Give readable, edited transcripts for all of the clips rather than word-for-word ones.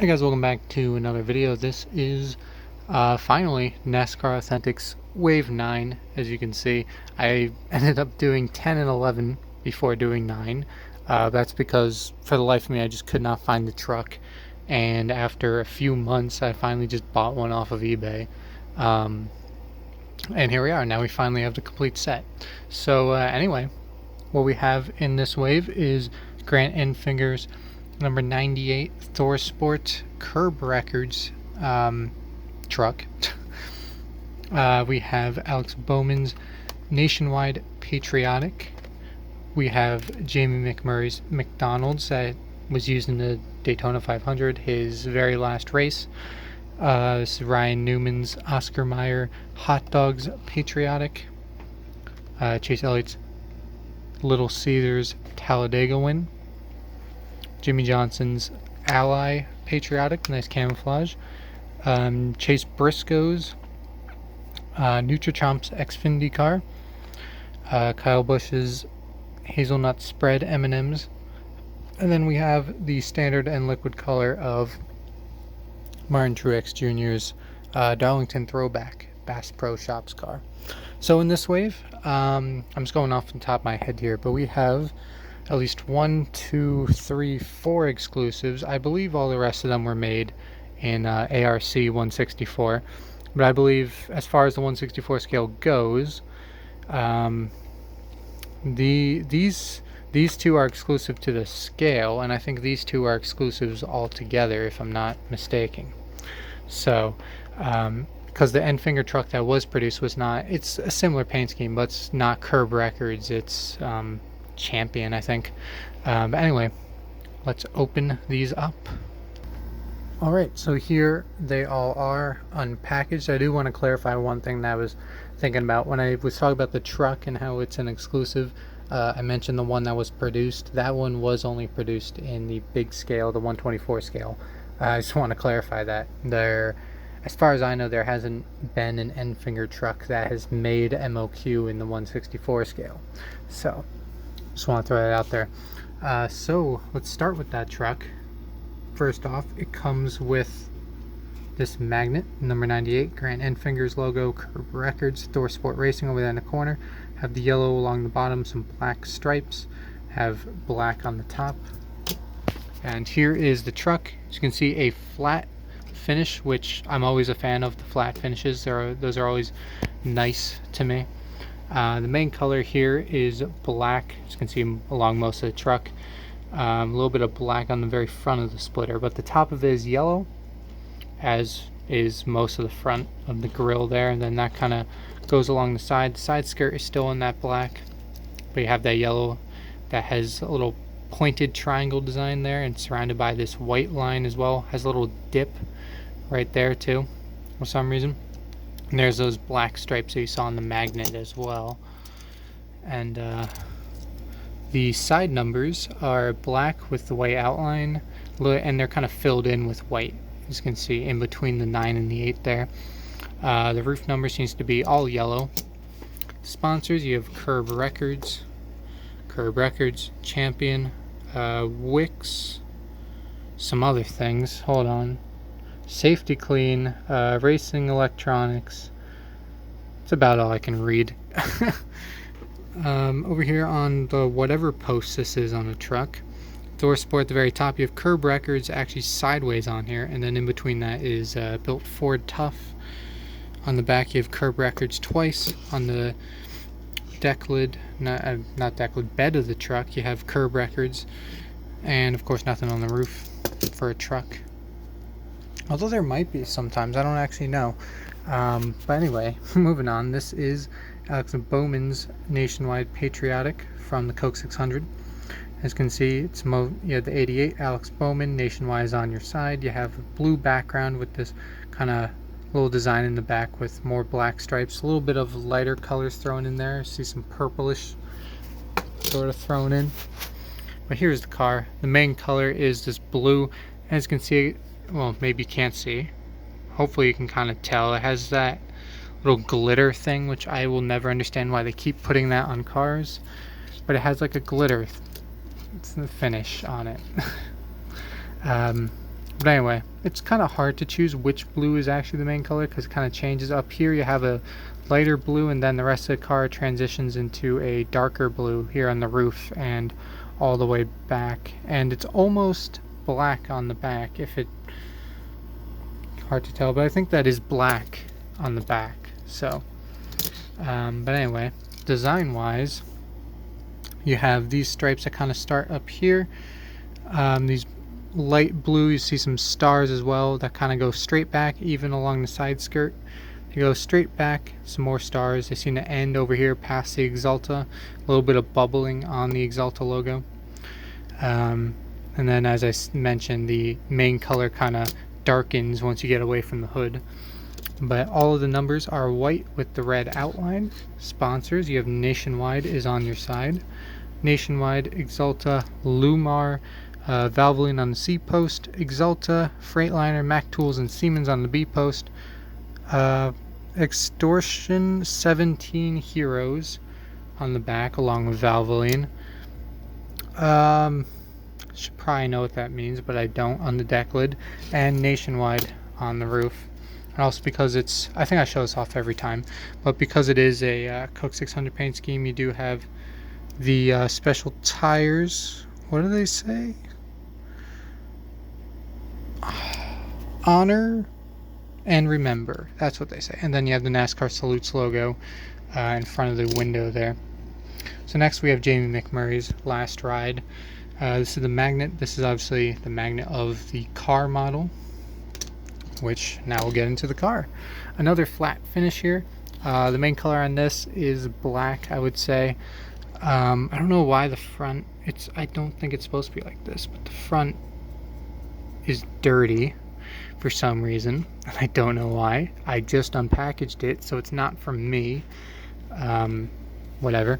Hey guys, welcome back to another video. This is finally NASCAR Authentics Wave 9. As you can see, I ended up doing 10 and 11 before doing 9. That's because for the life of me I just could not find the truck, and after a few months I finally just bought one off of eBay. And here we are. Now we finally have the complete set. So anyway, what we have in this wave is Grant Enfinger's number 98 Thor Sport Curb Records truck. We have Alex Bowman's Nationwide Patriotic. We have Jamie McMurray's McDonald's that was used in the Daytona 500, his very last race. This is Ryan Newman's Oscar Mayer Hot Dogs Patriotic. Chase Elliott's Little Caesars Talladega win. Jimmie Johnson's Ally Patriotic, nice camouflage. Chase Briscoe's Nutri Chomps Xfinity car. Kyle Busch's Hazelnut Spread M&Ms. And then we have the standard and liquid color of Martin Truex Jr.'s Darlington Throwback Bass Pro Shops car. So in this wave, I'm just going off the top of my head here, but we have at least 1, 2, 3, 4 exclusives. I believe all the rest of them were made in ARC 164, but I believe as far as the 164 scale goes, these two are exclusive to the scale, and I think these two are exclusives altogether, if I'm not mistaken. So because the Enfinger truck that was produced was not, it's a similar paint scheme, but it's not Curb Records, it's Champion, I think. But anyway, let's open these up. Alright, so here they all are unpackaged. I do want to clarify one thing that I was thinking about when I was talking about the truck and how it's an exclusive. I mentioned the one that was produced. That one was only produced in the big scale, the 124 scale. I just want to clarify that. As far as I know, there hasn't been an Enfinger truck that has made MOQ in the 164 scale. So just want to throw that out there. So let's start with that truck. First off, it comes with this magnet, number 98, Grant Enfinger's logo, Curb Records, Thor Sport Racing over there in the corner. Have the yellow along the bottom, some black stripes, have black on the top. And here is the truck. As you can see, a flat finish, which I'm always a fan of, the flat finishes. Those are always nice to me. The main color here is black, as you can see along most of the truck. A little bit of black on the very front of the splitter, but the top of it is yellow, as is most of the front of the grille there, and then that kind of goes along the side. The side skirt is still in that black, but you have that yellow that has a little pointed triangle design there, and surrounded by this white line as well. Has a little dip right there too, for some reason. And there's those black stripes that you saw on the magnet as well. And the side numbers are black with the white outline, and they're kind of filled in with white, as you can see in between the 9 and the 8 there. The roof number seems to be all yellow. Sponsors, you have Curb Records, Champion, Wix, some other things, hold on, Safety Clean, Racing Electronics. That's about all I can read. Over here on the whatever post this is on the truck, Thor Sport at the very top, you have Curb Records actually sideways on here, and then in between that is Built Ford Tough. On the back you have Curb Records twice. On the deck lid, not deck lid, bed of the truck, you have Curb Records, and of course nothing on the roof for a truck. Although there might be sometimes, I don't actually know. But anyway, moving on, this is Alex Bowman's Nationwide Patriotic from the Coke 600. As you can see, it's you have the 88 Alex Bowman, Nationwide is on your side. You have a blue background with this kind of little design in the back with more black stripes. A little bit of lighter colors thrown in there. See some purplish sort of thrown in. But here's the car. The main color is this blue. As you can see, well, maybe you can't see. Hopefully you can kind of tell. It has that little glitter thing, which I will never understand why they keep putting that on cars. But it has like a glitter finish on it. But anyway, it's kind of hard to choose which blue is actually the main color because it kind of changes. Up here you have a lighter blue, and then the rest of the car transitions into a darker blue here on the roof and all the way back. And it's almost black on the back. Hard to tell, but I think that is black on the back. So, but anyway, design wise, you have these stripes that kind of start up here. These light blue, you see some stars as well that kind of go straight back, even along the side skirt. They go straight back, some more stars. They seem to end over here past the Exalta. A little bit of bubbling on the Exalta logo. And then, as I mentioned, the main color kind of darkens once you get away from the hood. But all of the numbers are white with the red outline. Sponsors, you have Nationwide is on your side. Nationwide, Exalta, Lumar, Valvoline on the C post, Exalta, Freightliner, Mac Tools, and Siemens on the B post. Extortion 17 Heroes on the back along with Valvoline. Should probably know what that means, but I don't, on the deck lid. And Nationwide on the roof. And also because it's, I think I show this off every time, but because it is a Coke 600 paint scheme, you do have the special tires. What do they say? Honor and remember. That's what they say. And then you have the NASCAR Salutes logo in front of the window there. So next we have Jamie McMurray's last ride. This is the magnet. This is obviously the magnet of the car model, which now we'll get into the car. Another flat finish here. The main color on this is black, I would say. I don't know why the front, I don't think it's supposed to be like this, but the front is dirty for some reason. I don't know why. I just unpackaged it, so it's not from me. Whatever.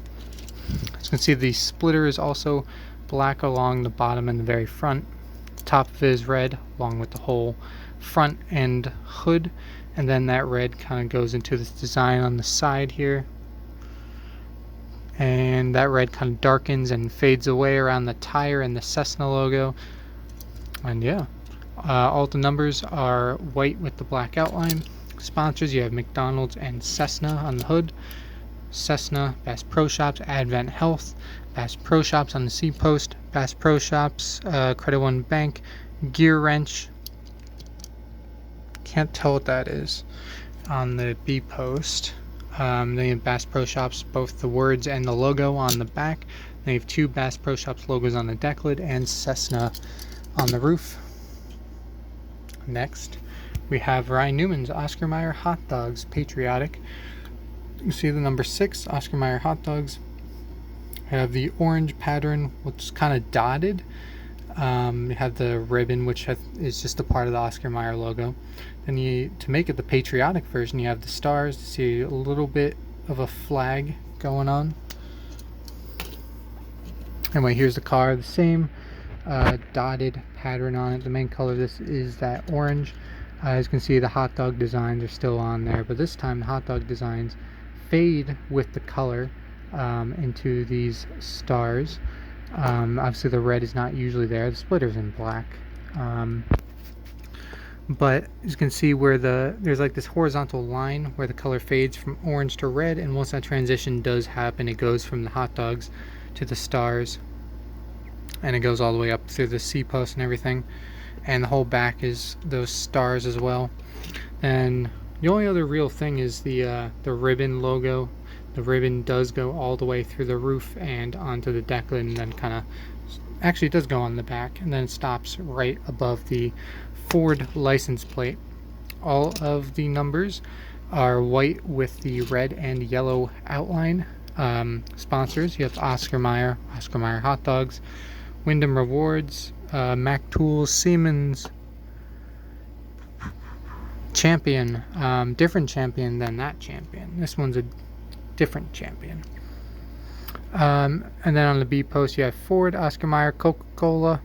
As you can see, the splitter is also black along the bottom and the very front. The top of it is red along with the whole front and hood, and then that red kind of goes into this design on the side here, and that red kind of darkens and fades away around the tire and the Cessna logo. And yeah, all the numbers are white with the black outline. Sponsors, you have McDonald's and Cessna on the hood. Cessna, Bass Pro Shops, Advent Health, Bass Pro Shops on the C post, Bass Pro Shops, Credit One Bank, Gear Wrench, can't tell what that is, on the B post. Then you have Bass Pro Shops, both the words and the logo on the back. Then you have two Bass Pro Shops logos on the deck lid and Cessna on the roof. Next, we have Ryan Newman's Oscar Mayer Hot Dogs Patriotic. You see the number 6, Oscar Mayer Hot Dogs. You have the orange pattern, which is kind of dotted. You have the ribbon, which is just a part of the Oscar Mayer logo. Then to make it the patriotic version, you have the stars. You see a little bit of a flag going on. Anyway, here's the car, the same dotted pattern on it. The main color of this is that orange. As you can see, the hot dog designs are still on there, but this time the hot dog designs fade with the color into these stars. Obviously the red is not usually there. The splitter's in black. But as you can see where there's like this horizontal line where the color fades from orange to red, and once that transition does happen, it goes from the hot dogs to the stars, and it goes all the way up through the C post and everything, and the whole back is those stars as well. And the only other real thing is the ribbon logo. The ribbon does go all the way through the roof and onto the deck lid, and then kind of, actually it does go on the back, and then it stops right above the Ford license plate. All of the numbers are white with the red and yellow outline. Sponsors, you have Oscar Mayer Hot Dogs, Wyndham Rewards, Mac Tools, Siemens, Champion, different Champion than that Champion. This one's a different Champion. And then on the B post you have Ford, Oscar Mayer, Coca-Cola,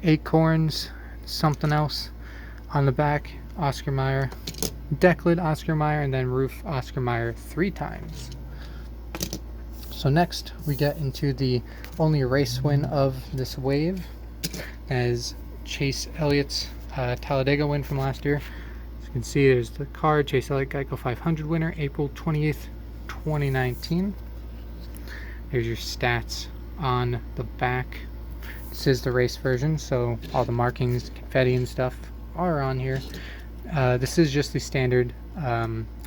Acorns, something else. On the back, Oscar Mayer, deck lid Oscar Mayer, and then roof Oscar Mayer 3 times. So next we get into the only race win of this wave, as Chase Elliott's Talladega win from last year. As you can see, there's the card, Chase Elliott Geico 500 winner, April 28th, 2019. There's your stats on the back. This is the race version, so all the markings, confetti and stuff are on here. This is just the standard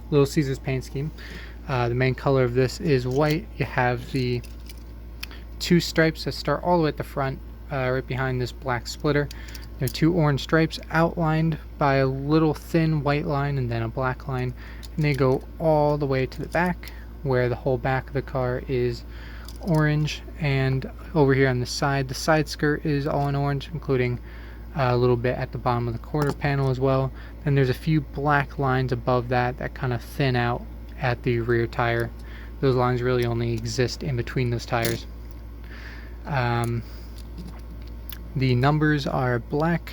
Little Caesars paint scheme. The main color of this is white. You have the two stripes that start all the way at the front, right behind this black splitter. There are two orange stripes outlined by a little thin white line and then a black line, and they go all the way to the back, where the whole back of the car is orange. And over here on the side skirt is all in orange, including a little bit at the bottom of the quarter panel as well. And there's a few black lines above that kind of thin out at the rear tire. Those lines really only exist in between those tires. The numbers are black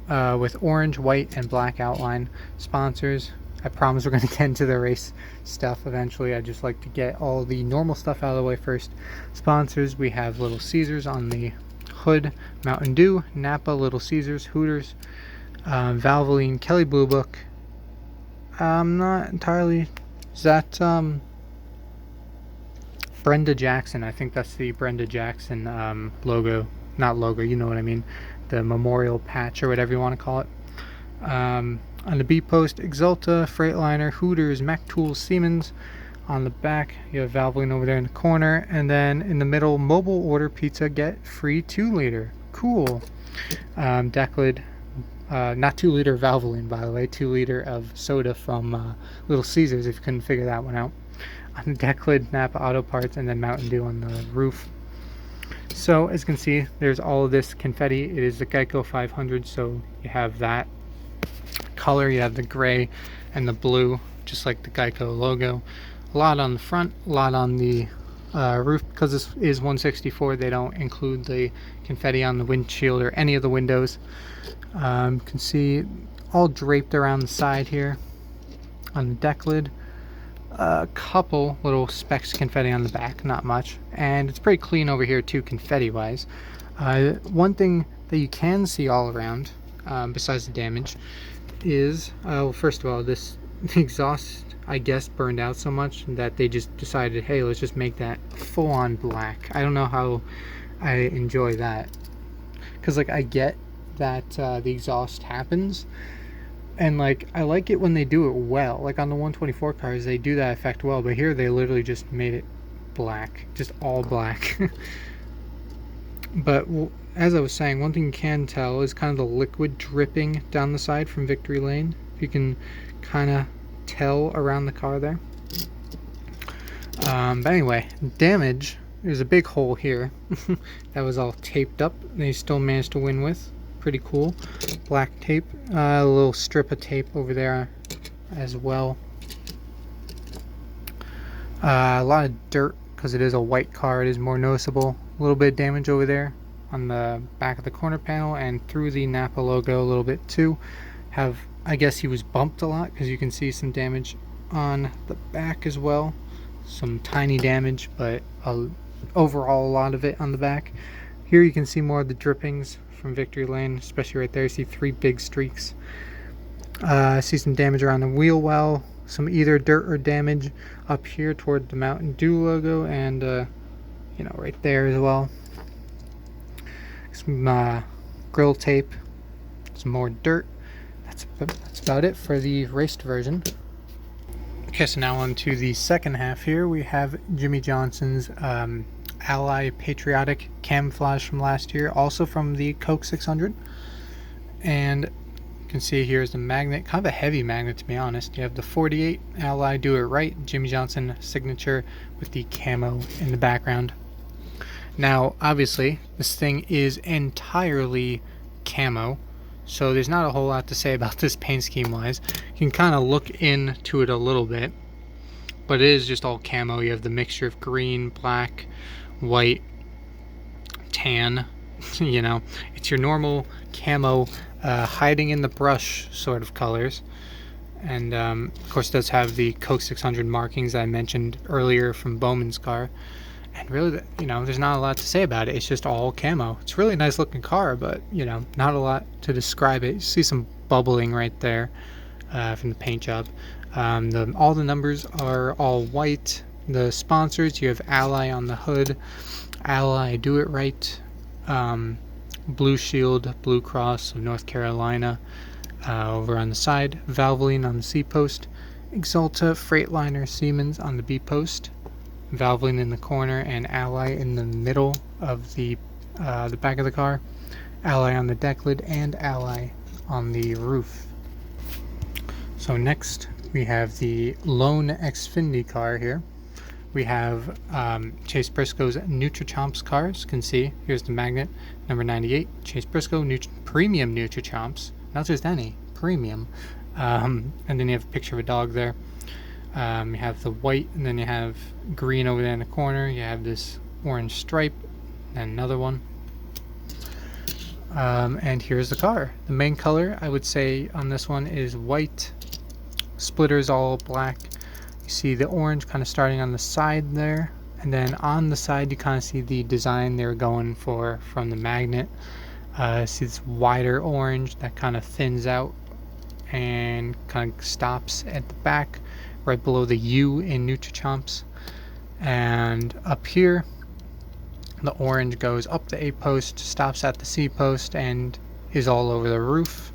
with orange, white, and black outline. Sponsors, I promise we're going to get into the race stuff eventually. I just like to get all the normal stuff out of the way first. Sponsors, we have Little Caesars on the hood, Mountain Dew, Napa, Little Caesars, Hooters, Valvoline, Kelly Blue Book. I'm not entirely... Is that Brenda Jackson? I think that's the Brenda Jackson logo. Not logo, you know what I mean. The memorial patch or whatever you want to call it. On the B post, Exulta, Freightliner, Hooters, Mac Tools, Siemens. On the back, you have Valvoline over there in the corner. And then in the middle, mobile order pizza, get free 2-liter. Cool. Deck lid. Not 2-liter Valvoline, by the way. 2-liter of soda from Little Caesars, if you couldn't figure that one out. On the deck lid, Napa Auto Parts, and then Mountain Dew on the roof. So, as you can see, there's all of this confetti. It is the Geico 500, so you have that color. You have the gray and the blue, just like the Geico logo. A lot on the front, a lot on the roof. Because this is 164, they don't include the confetti on the windshield or any of the windows. You can see all draped around the side here on the deck lid. A couple little specks of confetti on the back, not much, and it's pretty clean over here too, confetti wise. One thing that you can see all around, besides the damage, is well, first of all, this exhaust, I guess, burned out so much that they just decided, hey, let's just make that full-on black. I don't know how I enjoy that, because like I get that the exhaust happens, and like I like it when they do it well. Like on the 124 cars, they do that effect well, but here they literally just made it black, just all black. But as I was saying, one thing you can tell is kind of the liquid dripping down the side from Victory Lane. You can kind of tell around the car there. But anyway, damage. There's a big hole here that was all taped up. They still managed to win with. Pretty cool. Black tape. A little strip of tape over there as well. A lot of dirt, because it is a white car. It is more noticeable. A little bit of damage over there on the back of the corner panel and through the Napa logo a little bit too. I guess he was bumped a lot, because you can see some damage on the back as well. Some tiny damage, but overall a lot of it on the back. Here you can see more of the drippings from Victory Lane, especially right there. You see 3 big streaks. I see some damage around the wheel well, some either dirt or damage up here toward the Mountain Dew logo, and you know, right there as well. Some grill tape, some more dirt. That's about it for the raced version. Okay, so now on to the second half here. We have Jimmie Johnson's Ally Patriotic camouflage from last year, also from the Coke 600. And you can see here's the magnet, kind of a heavy magnet to be honest. You have the 48 Ally Do It Right Jimmie Johnson signature with the camo in the background. Now obviously this thing is entirely camo, so there's not a whole lot to say about this paint scheme wise. You can kind of look into it a little bit, but it is just all camo. You have the mixture of green, black, white, tan. You know, it's your normal camo, hiding in the brush sort of colors. And of course it does have the Coke 600 markings that I mentioned earlier from Bowman's car. And really, there's not a lot to say about it. It's just all camo. It's a really nice looking car, but, not a lot to describe it. You see some bubbling right there from the paint job. All the numbers are all white. The sponsors, you have Ally on the hood, Ally Do It Right, Blue Shield, Blue Cross of North Carolina over on the side, Valvoline on the C post, Exalta, Freightliner, Siemens on the B post, Valvoline in the corner, and Ally in the middle of the back of the car, Ally on the deck lid, and Ally on the roof. So next we have the lone Xfinity car here. We have Chase Briscoe's Nutri Chomps cars. You can see here's the magnet, number 98, Chase Briscoe Premium Nutri Chomps, not just any, premium. And then you have a picture of a dog there. You have the white, and then you have green over there in the corner. You have this orange stripe, and another one. And here's the car. The main color, I would say, on this one is white. Splitters all black. You see the orange kind of starting on the side there, and then on the side you kind of see the design they were going for from the magnet. See this wider orange that kind of thins out and kind of stops at the back right below the U in Nutri Chomps. And up here the orange goes up the A post, stops at the C post, and is all over the roof.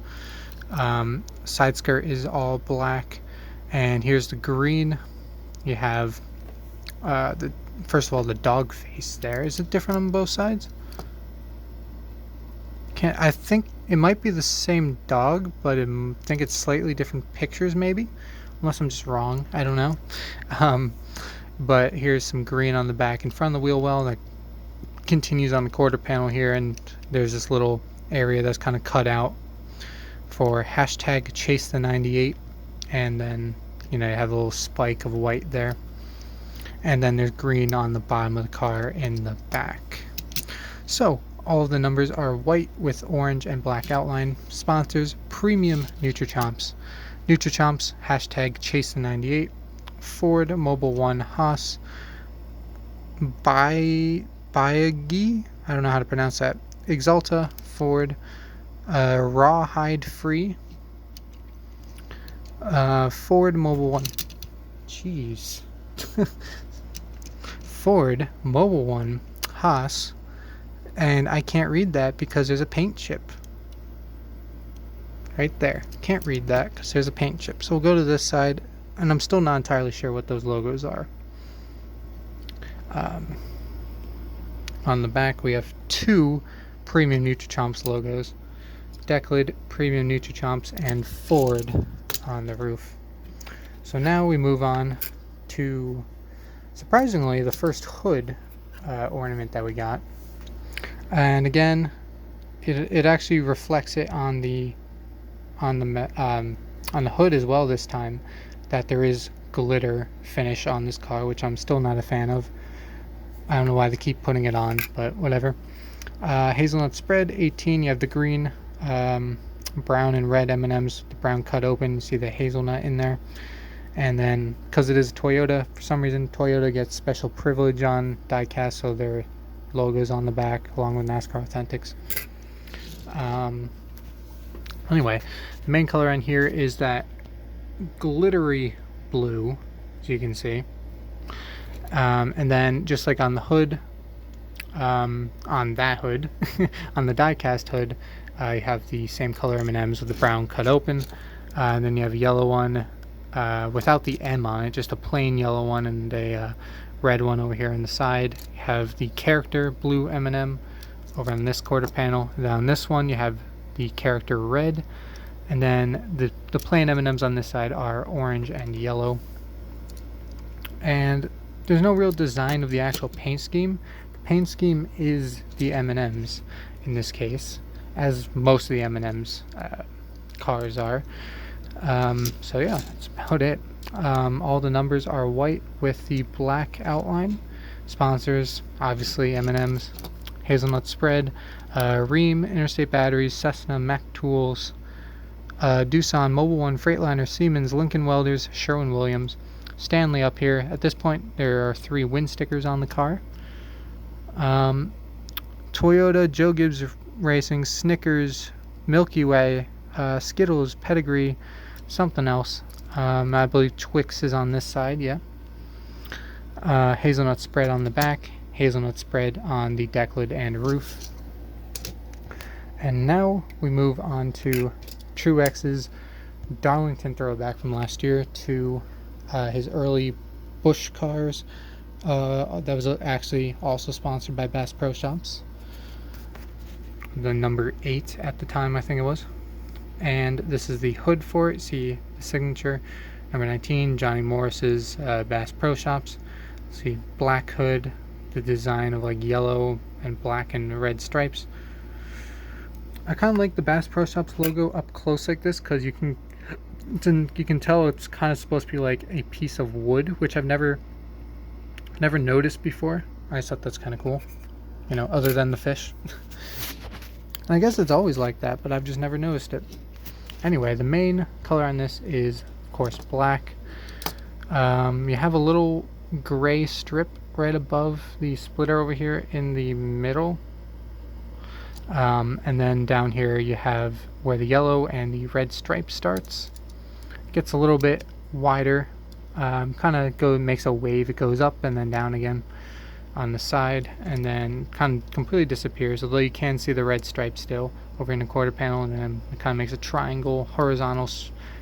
Side skirt is all black, and here's the green. You have first of all the dog face there. Is it different on both sides? I think it might be the same dog, but I think it's slightly different pictures maybe, unless I'm just wrong. I don't know. But here's some green on the back in front of the wheel well that continues on the quarter panel here, and there's this little area that's kind of cut out for hashtag Chase the 98, and then you have a little spike of white there, and then there's green on the bottom of the car in the back. So all of the numbers are white with orange and black outline. Sponsors, Premium Nutri Chomps, Nutri Chomps, hashtag Chase the 98, Ford, Mobil 1, Haas, Baigi, I don't know how to pronounce that, Exalta, Ford, Rawhide Free, Ford, Mobil 1, jeez, Ford, Mobil 1, Haas, and I can't read that because there's a paint chip right there. Can't read that because there's a paint chip. So we'll go to this side, and I'm still not entirely sure what those logos are. On the back we have two Premium Nutri Chomps logos, deck lid, Premium Nutri Chomps, and Ford on the roof. So now we move on to, surprisingly, the first hood ornament that we got. And again, it actually reflects it on the hood as well this time, that there is glitter finish on this car, which I'm still not a fan of. I don't know why they keep putting it on, but whatever. Hazelnut spread 18. You have the green, brown and red M&Ms. The brown cut open. You see the hazelnut in there. And then, because it is a Toyota, for some reason Toyota gets special privilege on diecast, so their logos on the back along with NASCAR Authentics. Anyway, the main color on here is that glittery blue, as you can see. And then just like on the hood, on that hood, on the diecast hood, you have the same color M&Ms with the brown cut open. And then you have a yellow one without the M on it, just a plain yellow one, and a red one over here on the side. You have the character blue M&M over on this quarter panel. And on this one you have the character red, and then the plain M&Ms on this side are orange and yellow. And there's no real design of the actual paint scheme. The paint scheme is the M&Ms in this case, as most of the M&Ms cars are. So yeah, that's about it. All the numbers are white with the black outline. Sponsors, obviously M&Ms, Hazelnut Spread, Rheem, Interstate Batteries, Cessna, Mac Tools, Doosan, Mobil 1, Freightliner, Siemens, Lincoln Welders, Sherwin-Williams, Stanley up here. At this point there are 3 wind stickers on the car. Toyota, Joe Gibbs Racing, Snickers, Milky Way, Skittles, Pedigree, something else. I believe Twix is on this side, yeah. Hazelnut spread on the back, hazelnut spread on the deck lid and roof. And now we move on to Truex's Darlington throwback from last year to his early Busch cars. That was actually also sponsored by Bass Pro Shops. The number 8 at the time, I think it was. And this is the hood for it. See the signature. Number 19, Johnny Morris's Bass Pro Shops. See black hood, the design of like yellow and black and red stripes. I kind of like the Bass Pro Shops logo up close like this because you can tell it's kind of supposed to be like a piece of wood, which I've never noticed before. I just thought that's kind of cool, you know, other than the fish. I guess it's always like that, but I've just never noticed it. Anyway, the main color on this is, of course, black. You have a little gray strip right above the splitter over here in the middle. And then down here you have where the yellow and the red stripe starts. It gets a little bit wider. Kind of makes a wave. It goes up and then down again on the side, and then kind of completely disappears, although you can see the red stripe still over in the quarter panel, and then it kind of makes a triangle horizontal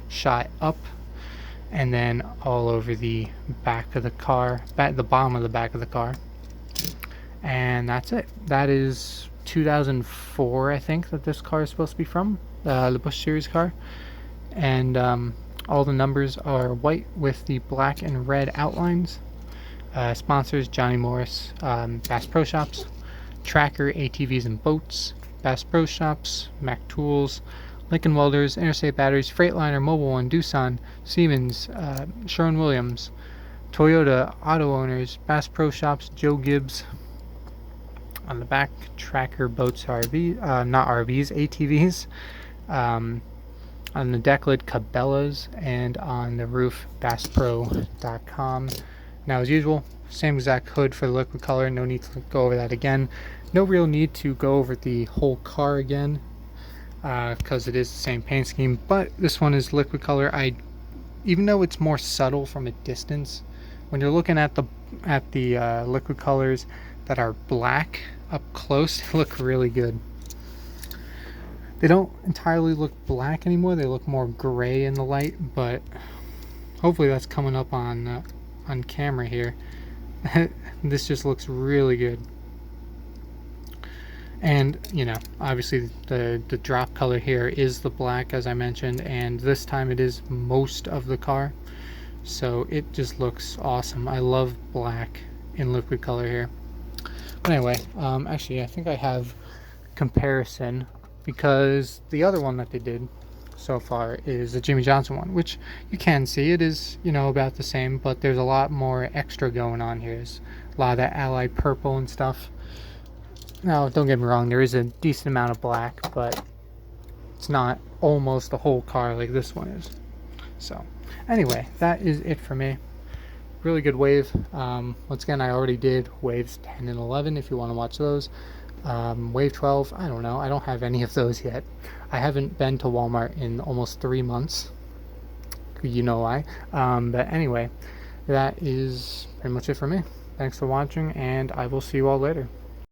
shot up, and then all over the back of the car, the bottom of the back of the car. And that's it. That is 2004, I think, that this car is supposed to be from, the Busch Series car. And all the numbers are white with the black and red outlines. Sponsors: Johnny Morris, Bass Pro Shops, Tracker, ATVs and Boats, Bass Pro Shops, Mac Tools, Lincoln Welders, Interstate Batteries, Freightliner, Mobile One, Doosan, Siemens, Sherwin-Williams, Toyota, Auto Owners, Bass Pro Shops, Joe Gibbs. On the back, Tracker, Boats, RV, not RVs, ATVs. On the deck lid, Cabela's, and on the roof, BassPro.com. Now, as usual, same exact hood for the liquid color. No need to go over that again. No real need to go over the whole car again, because it is the same paint scheme. But this one is liquid color. Even though it's more subtle from a distance, when you're looking at the liquid colors that are black up close, they look really good. They don't entirely look black anymore. They look more gray in the light, but hopefully that's coming up on camera here. This just looks really good. And, you know, obviously the drop color here is the black, as I mentioned, and this time it is most of the car. So it just looks awesome. I love black in liquid color here. But anyway, actually I think I have comparison, because the other one that they did so far is the Jimmie Johnson one, which you can see it is, you know, about the same, but there's a lot more extra going on here. There's a lot of that allied purple and stuff. Now, don't get me wrong, there is a decent amount of black, but it's not almost the whole car like this one is. So anyway, that is it for me. Really good wave. Once again, I already did waves 10 and 11 if you want to watch those. Wave 12, I don't know. I don't have any of those yet. I haven't been to Walmart in almost 3 months. You know why. But anyway, that is pretty much it for me. Thanks for watching, and I will see you all later.